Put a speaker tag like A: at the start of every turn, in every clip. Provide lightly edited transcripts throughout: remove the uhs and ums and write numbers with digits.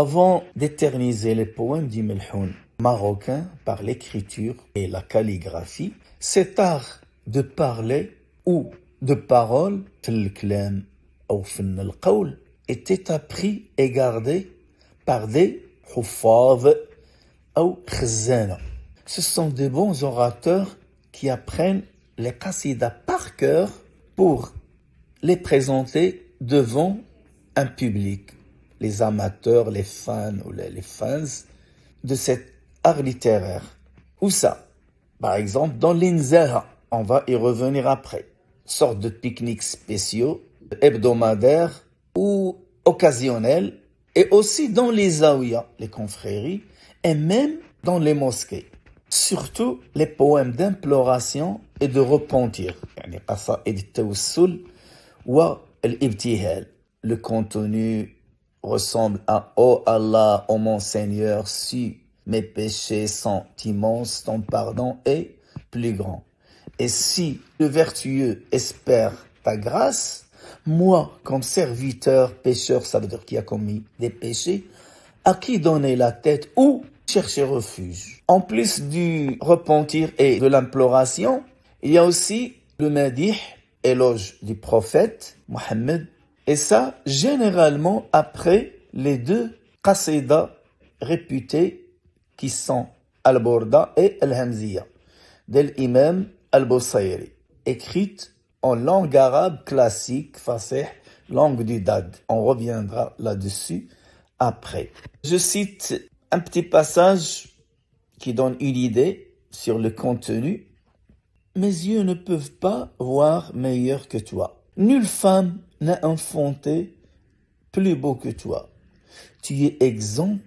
A: Avant d'éterniser les poèmes du Melhoun marocain par l'écriture et la calligraphie, cet art de parler ou de parole, الكلام أو فن القول, était appris et gardé par des حفاظ أو خزانة. Ce sont de bons orateurs qui apprennent les qasidas par cœur pour les présenter devant un public, les amateurs, les fans ou les fans de cet art littéraire. Où ça? Par exemple, dans l'Inzaha, on va y revenir après. Sorte de pique-niques spéciaux, hebdomadaires ou occasionnels, et aussi dans les zaouïas, les confréries, et même dans les mosquées. Surtout les poèmes d'imploration et de repentir. يعني قصائد التوسل والابتهال. Le contenu ressemble à Oh Allah, oh mon Seigneur, si mes péchés sont immenses, ton pardon est plus grand. Et si le vertueux espère ta grâce, moi, comme serviteur, pécheur, ça veut dire qui a commis des péchés, à qui donner la tête ou chercher refuge. En plus du repentir et de l'imploration, il y a aussi le madih, éloge du prophète Mohammed, et ça, généralement, après les deux qasidas réputés qui sont Al-Burda et Al-Hamziya, de l'imam Al-Busayri, écrites en langue arabe classique, fasih, langue du Dad. On reviendra là-dessus après. Je cite un petit passage qui donne une idée sur le contenu. Mes yeux ne peuvent pas voir meilleur que toi. Nulle femme n'a enfanté plus beau que toi. Tu es exempt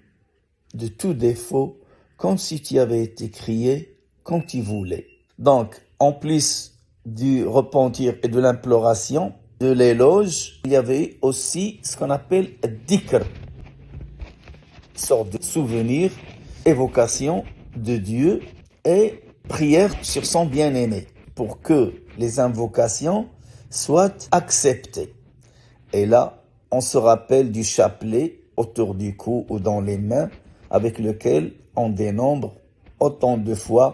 A: de tout défaut, comme si tu avais été créé quand tu voulais. Donc, en plus du repentir et de l'imploration, de l'éloge, il y avait aussi ce qu'on appelle dhikr, sorte de souvenir, évocation de Dieu et prière sur son bien-aimé pour que les invocations soient acceptées. Et là, on se rappelle du chapelet autour du cou ou dans les mains avec lequel on dénombre autant de fois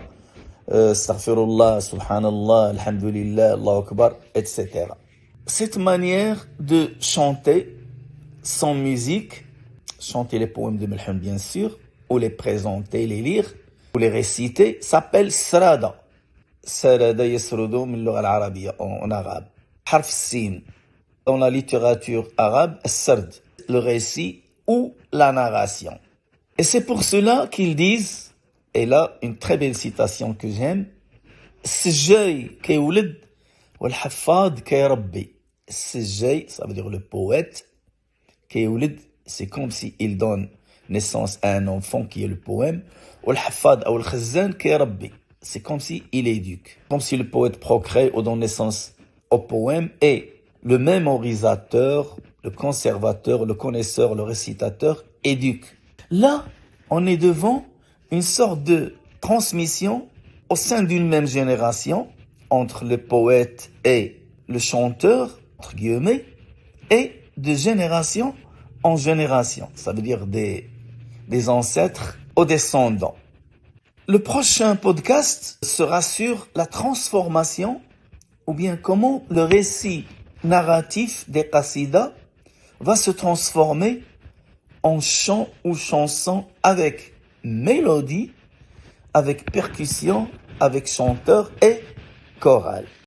A: Astaghfirullah, Subhanallah, Alhamdulillah, Allahu Akbar, etc. Cette manière de chanter sans musique, chanter les poèmes de Melhoun bien sûr, ou les présenter, les lire, ou les réciter, s'appelle Srada. Srada yasrudu min lugha al-arabiyya en arabe. Harf sin. Dans la littérature arabe, Sard, le récit ou la narration. Et c'est pour cela qu'ils disent, et là, une très belle citation que j'aime, Sejay kayoulid wal hafad kayrabbi. Sejay, ça veut dire le poète. Kayoulid, c'est comme s'il donne naissance à un enfant qui est le poème. Wal hafad ou al khazan kayrabbi. C'est comme s'il éduque. Comme si le poète procrée ou donne naissance au poème et le mémorisateur, le conservateur, le connaisseur, le récitateur éduque. Là, on est devant une sorte de transmission au sein d'une même génération entre le poète et le chanteur, entre guillemets, et de génération en génération. Ça veut dire des ancêtres aux descendants. Le prochain podcast sera sur la transformation ou bien comment le récit narratif des qasidas va se transformer en chant ou chanson avec mélodie, avec percussion, avec chanteur et chorale.